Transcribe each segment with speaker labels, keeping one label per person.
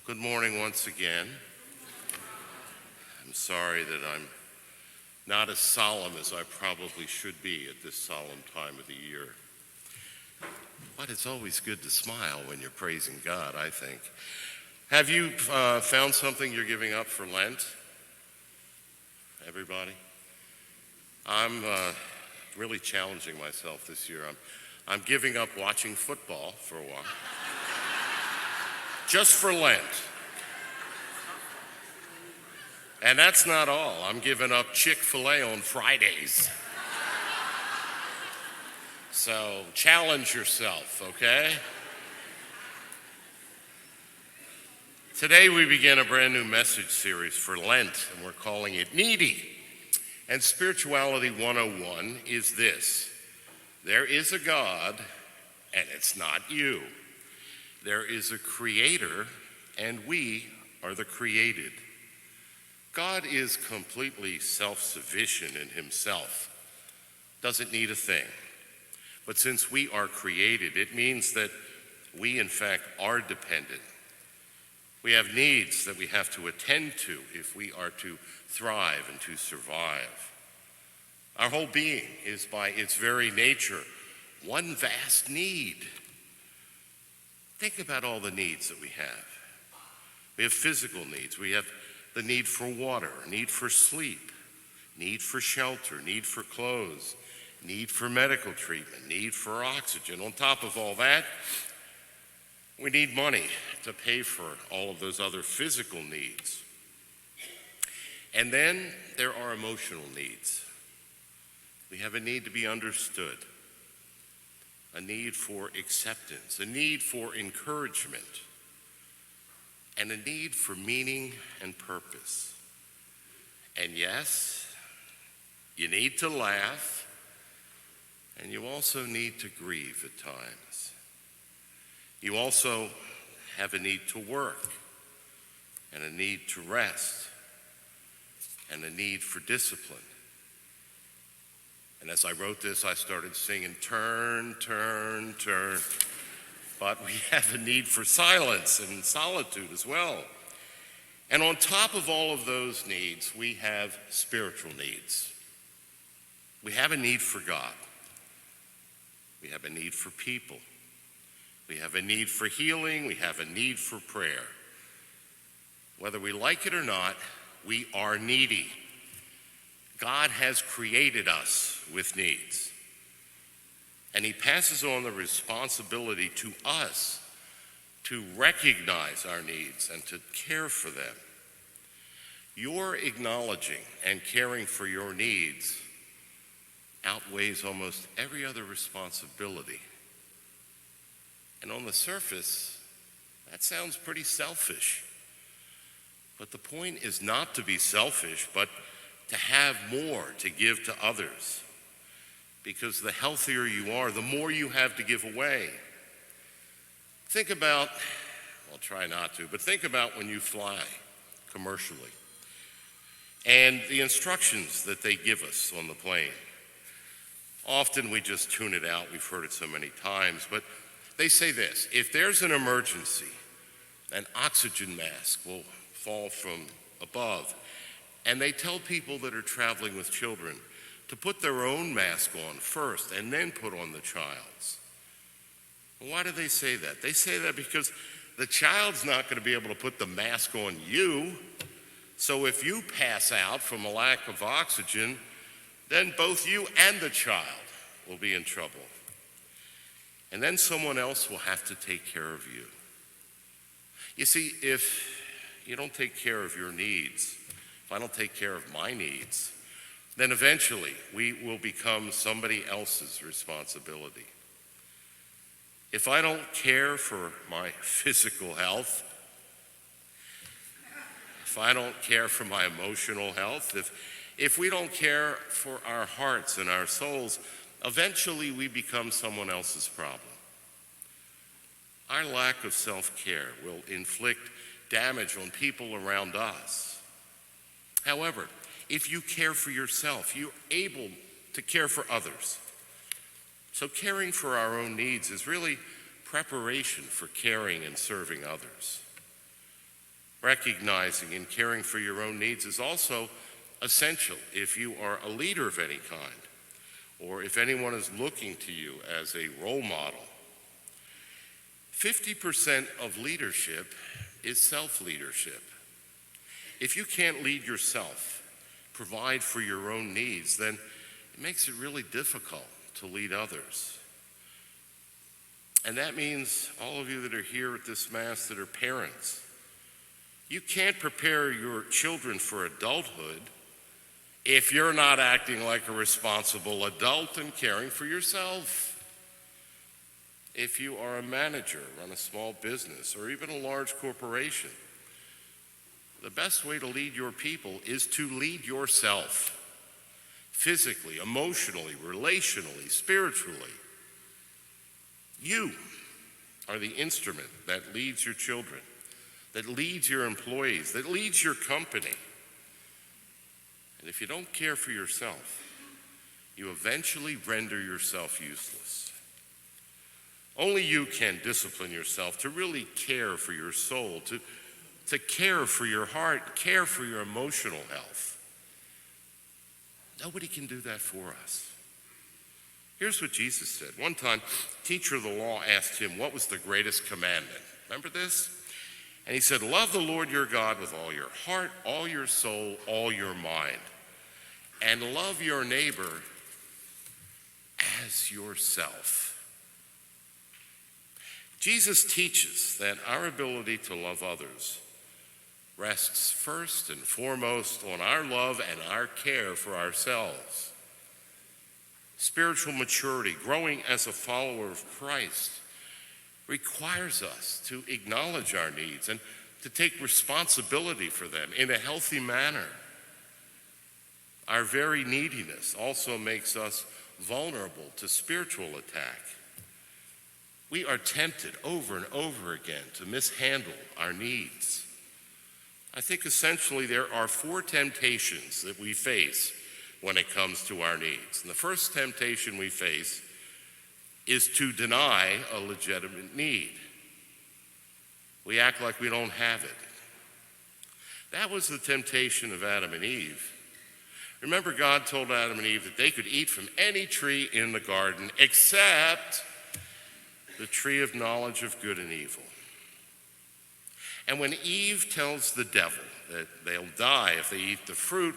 Speaker 1: Good morning once again. I'm sorry that I'm not as solemn as I probably should be at this solemn time of the year. But it's always good to smile when you're praising God, I think. Have you found something you're giving up for Lent? Everybody? I'm really challenging myself this year. I'm giving up watching football for a while. Just for Lent. And that's not all. I'm giving up Chick-fil-A on Fridays. So challenge yourself, okay? Today we begin a brand new message series for Lent, and we're calling it Needy. And Spirituality 101 is this: there is a God, and it's not you. There is a creator, and we are the created. God is completely self-sufficient in himself, doesn't need a thing. But since we are created, it means that we, in fact, are dependent. We have needs that we have to attend to if we are to thrive and to survive. Our whole being is, by its very nature, one vast need. Think about all the needs that we have. We have physical needs. We have the need for water, need for sleep, need for shelter, need for clothes, need for medical treatment, need for oxygen. On top of all that, we need money to pay for all of those other physical needs. And then there are emotional needs. We have a need to be understood, a need for acceptance, a need for encouragement, and a need for meaning and purpose. And yes, you need to laugh, and you also need to grieve at times. You also have a need to work, and a need to rest, and a need for discipline. And as I wrote this, I started singing, turn, turn, turn. But we have a need for silence and solitude as well. And on top of all of those needs, we have spiritual needs. We have a need for God. We have a need for people. We have a need for healing. We have a need for prayer. Whether we like it or not, we are needy. God has created us with needs, and he passes on the responsibility to us to recognize our needs and to care for them. Your acknowledging and caring for your needs outweighs almost every other responsibility. And on the surface, that sounds pretty selfish. But the point is not to be selfish, but to have more to give to others. Because the healthier you are, the more you have to give away. Think about, well, try not to, but think about when you fly commercially and the instructions that they give us on the plane. Often we just tune it out. We've heard it so many times, but they say this: if there's an emergency, an oxygen mask will fall from above. And they tell people that are traveling with children to put their own mask on first and then put on the child's. Why do they say that? They say that because the child's not going to be able to put the mask on you. So if you pass out from a lack of oxygen, then both you and the child will be in trouble. And then someone else will have to take care of you. You see, if you don't take care of your needs, if I don't take care of my needs, then eventually we will become somebody else's responsibility. If I don't care for my physical health, if I don't care for my emotional health, if we don't care for our hearts and our souls, eventually we become someone else's problem. Our lack of self-care will inflict damage on people around us. However, if you care for yourself, you're able to care for others. So caring for our own needs is really preparation for caring and serving others. Recognizing and caring for your own needs is also essential if you are a leader of any kind, or if anyone is looking to you as a role model. 50% of leadership is self-leadership. If you can't lead yourself, provide for your own needs, then it makes it really difficult to lead others. And that means all of you that are here at this Mass that are parents, you can't prepare your children for adulthood if you're not acting like a responsible adult and caring for yourself. If you are a manager, run a small business, or even a large corporation, the best way to lead your people is to lead yourself, physically, emotionally, relationally, spiritually. You are the instrument that leads your children, that leads your employees, that leads your company. And if you don't care for yourself, you eventually render yourself useless. Only you can discipline yourself to really care for your soul, to care for your heart, care for your emotional health. Nobody can do that for us. Here's what Jesus said. One time, a teacher of the law asked him, what was the greatest commandment? Remember this? And he said, love the Lord your God with all your heart, all your soul, all your mind, and love your neighbor as yourself. Jesus teaches that our ability to love others rests first and foremost on our love and our care for ourselves. Spiritual maturity, growing as a follower of Christ, requires us to acknowledge our needs and to take responsibility for them in a healthy manner. Our very neediness also makes us vulnerable to spiritual attack. We are tempted over and over again to mishandle our needs. I think essentially there are 4 temptations that we face when it comes to our needs. And the first temptation we face is to deny a legitimate need. We act like we don't have it. That was the temptation of Adam and Eve. Remember, God told Adam and Eve that they could eat from any tree in the garden except the tree of knowledge of good and evil. And when Eve tells the devil that they'll die if they eat the fruit,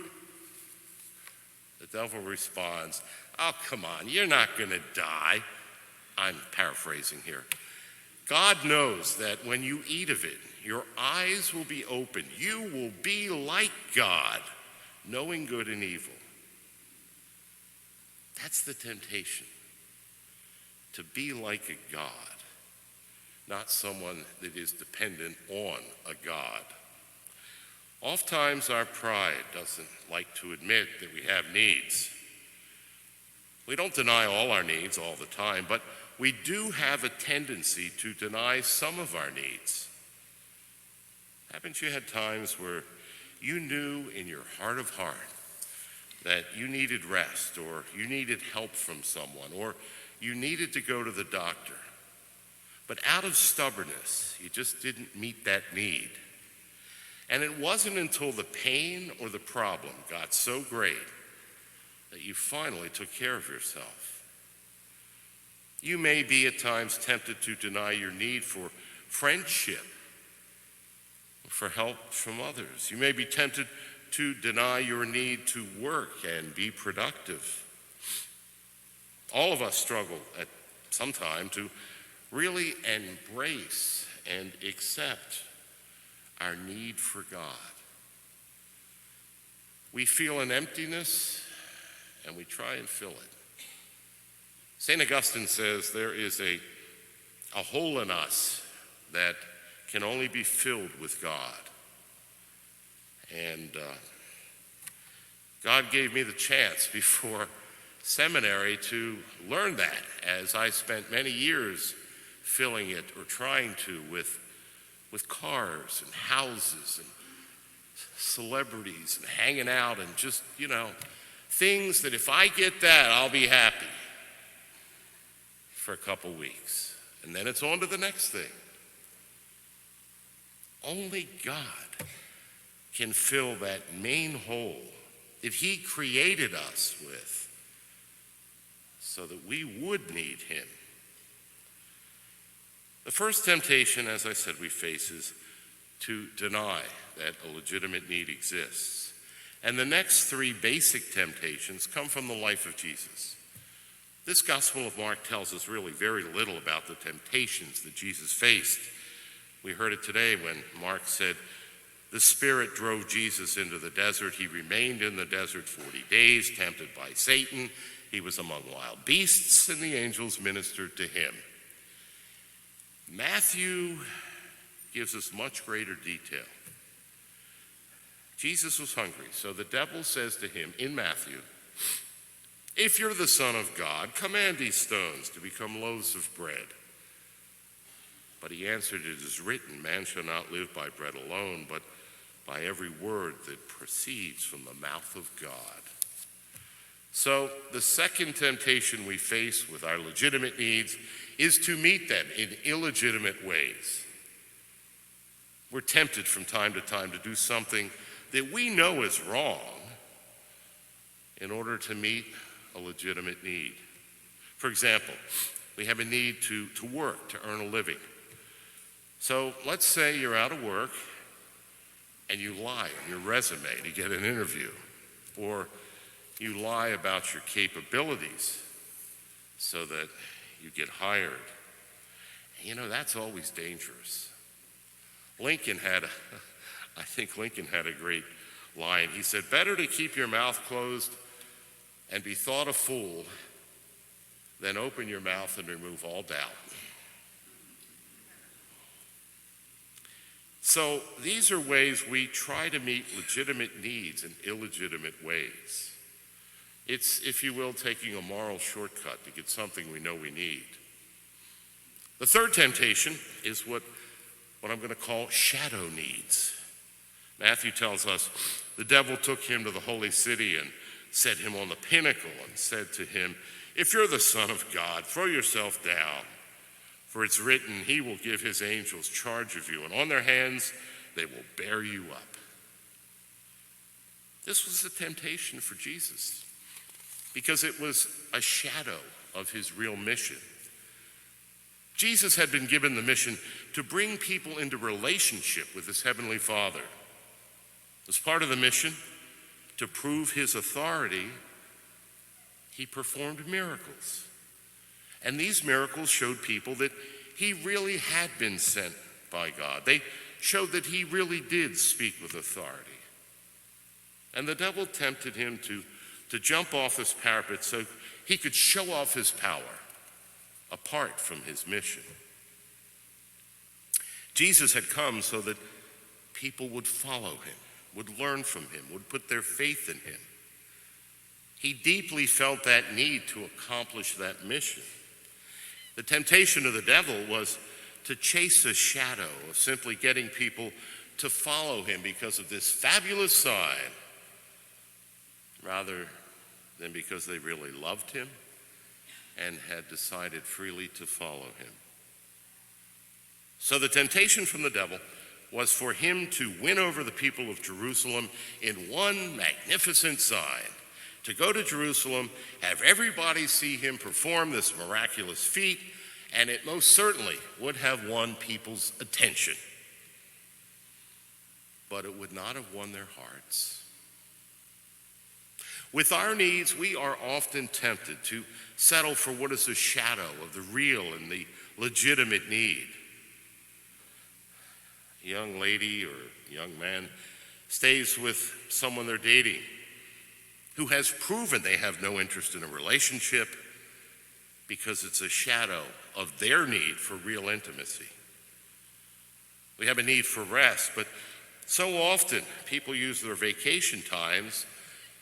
Speaker 1: the devil responds, oh, come on, you're not going to die. I'm paraphrasing here. God knows that when you eat of it, your eyes will be opened. You will be like God, knowing good and evil. That's the temptation. To be like a God, not someone that is dependent on a God. Oftentimes our pride doesn't like to admit that we have needs. We don't deny all our needs all the time, but we do have a tendency to deny some of our needs. Haven't you had times where you knew in your heart of heart that you needed rest, or you needed help from someone, or you needed to go to the doctor, but out of stubbornness, you just didn't meet that need? And it wasn't until the pain or the problem got so great that you finally took care of yourself. You may be at times tempted to deny your need for friendship, for help from others. You may be tempted to deny your need to work and be productive. All of us struggle at some time to really embrace and accept our need for God. We feel an emptiness and we try and fill it. St. Augustine says there is a hole in us that can only be filled with God. And God gave me the chance before seminary to learn that, as I spent many years filling it, or trying to, with cars and houses and celebrities and hanging out and just, things that if I get that, I'll be happy for a couple weeks. And then it's on to the next thing. Only God can fill that main hole that he created us with so that we would need him. The first temptation, as I said, we face is to deny that a legitimate need exists. And the next three basic temptations come from the life of Jesus. This Gospel of Mark tells us really very little about the temptations that Jesus faced. We heard it today when Mark said, the Spirit drove Jesus into the desert. He remained in the desert 40 days, tempted by Satan. He was among wild beasts, and the angels ministered to him. Matthew gives us much greater detail. Jesus was hungry, so the devil says to him in Matthew, if you're the Son of God, command these stones to become loaves of bread. But he answered, it is written, man shall not live by bread alone, but by every word that proceeds from the mouth of God. So the second temptation we face with our legitimate needs is to meet them in illegitimate ways. We're tempted from time to time to do something that we know is wrong in order to meet a legitimate need. For example, we have a need to work, to earn a living. So let's say you're out of work and you lie on your resume to get an interview, or you lie about your capabilities so that you get hired. You know, that's always dangerous. I think Lincoln had a great line. He said, better to keep your mouth closed and be thought a fool than open your mouth and remove all doubt. So these are ways we try to meet legitimate needs in illegitimate ways. It's, if you will, taking a moral shortcut to get something we know we need. The third temptation is what I'm going to call shadow needs. Matthew tells us the devil took him to the holy city and set him on the pinnacle and said to him, if you're the Son of God, throw yourself down. For it's written, he will give his angels charge of you, and on their hands they will bear you up. This was a temptation for Jesus because it was a shadow of his real mission. Jesus had been given the mission to bring people into relationship with his heavenly Father. As part of the mission, to prove his authority, he performed miracles. And these miracles showed people that he really had been sent by God. They showed that he really did speak with authority. And the devil tempted him to jump off this parapet so he could show off his power apart from his mission. Jesus had come so that people would follow him, would learn from him, would put their faith in him. He deeply felt that need to accomplish that mission. The temptation of the devil was to chase a shadow of simply getting people to follow him because of this fabulous sign, rather than because they really loved him and had decided freely to follow him. So the temptation from the devil was for him to win over the people of Jerusalem in one magnificent sign, to go to Jerusalem, have everybody see him perform this miraculous feat, and it most certainly would have won people's attention. But it would not have won their hearts. With our needs, we are often tempted to settle for what is a shadow of the real and the legitimate need. A young lady or a young man stays with someone they're dating who has proven they have no interest in a relationship because it's a shadow of their need for real intimacy. We have a need for rest, but so often people use their vacation times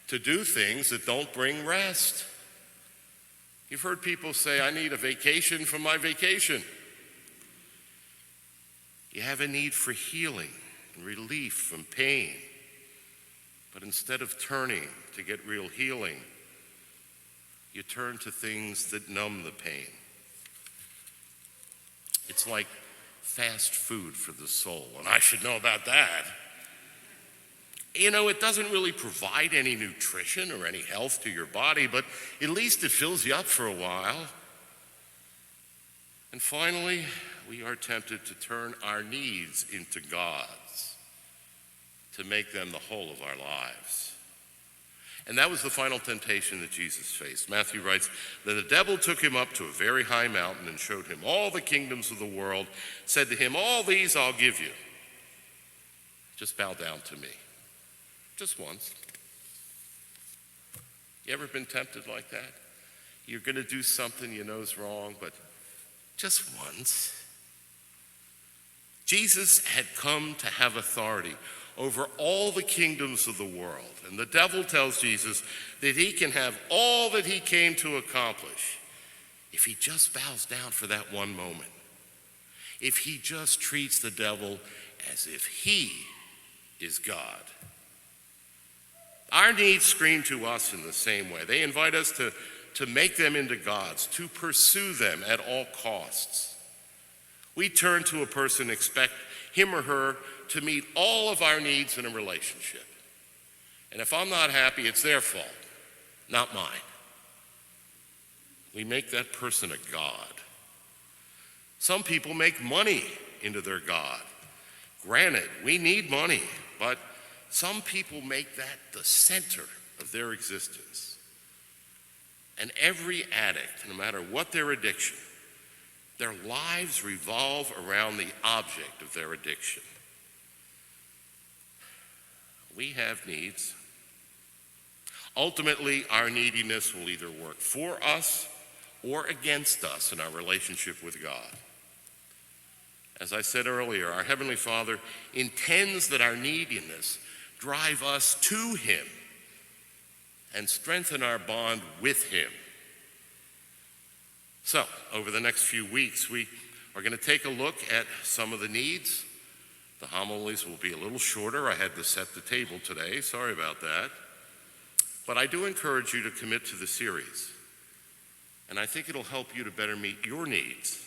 Speaker 1: to do things that don't bring rest. You've heard people say, I need a vacation from my vacation. You have a need for healing and relief from pain. But instead of turning to get real healing, you turn to things that numb the pain. It's like fast food for the soul, and I should know about that. You know, it doesn't really provide any nutrition or any health to your body, but at least it fills you up for a while. And finally, we are tempted to turn our needs into gods, to make them the whole of our lives. And that was the final temptation that Jesus faced. Matthew writes, "Then the devil took him up to a very high mountain and showed him all the kingdoms of the world, said to him, 'All these I'll give you. Just bow down to me.'" Just once. You ever been tempted like that? You're going to do something you know is wrong, but just once. Jesus had come to have authority over all the kingdoms of the world. And the devil tells Jesus that he can have all that he came to accomplish if he just bows down for that one moment. If he just treats the devil as if he is God. Our needs scream to us in the same way. They invite us to make them into gods, to pursue them at all costs. We turn to a person, expect him or her to meet all of our needs in a relationship. And if I'm not happy, it's their fault, not mine. We make that person a god. Some people make money into their god. Granted, we need money, but some people make that the center of their existence. And every addict, no matter what their addiction, their lives revolve around the object of their addiction. We have needs. Ultimately, our neediness will either work for us or against us in our relationship with God. As I said earlier, our Heavenly Father intends that our neediness drive us to him and strengthen our bond with him. So, over the next few weeks, we are going to take a look at some of the needs. The homilies will be a little shorter. I had to set the table today. Sorry about that. But I do encourage you to commit to the series. And I think it'll help you to better meet your needs.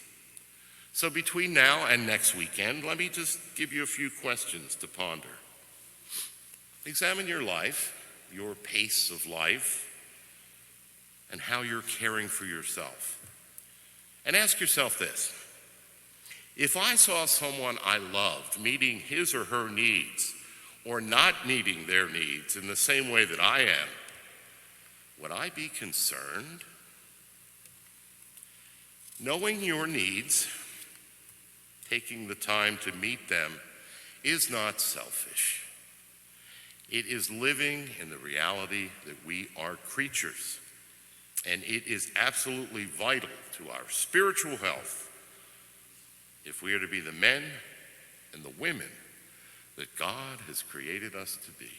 Speaker 1: So between now and next weekend, let me just give you a few questions to ponder. Examine your life, your pace of life, and how you're caring for yourself. And ask yourself this: if I saw someone I loved meeting his or her needs or not meeting their needs in the same way that I am, would I be concerned? Knowing your needs, taking the time to meet them, is not selfish. It is living in the reality that we are creatures, and it is absolutely vital to our spiritual health if we are to be the men and the women that God has created us to be.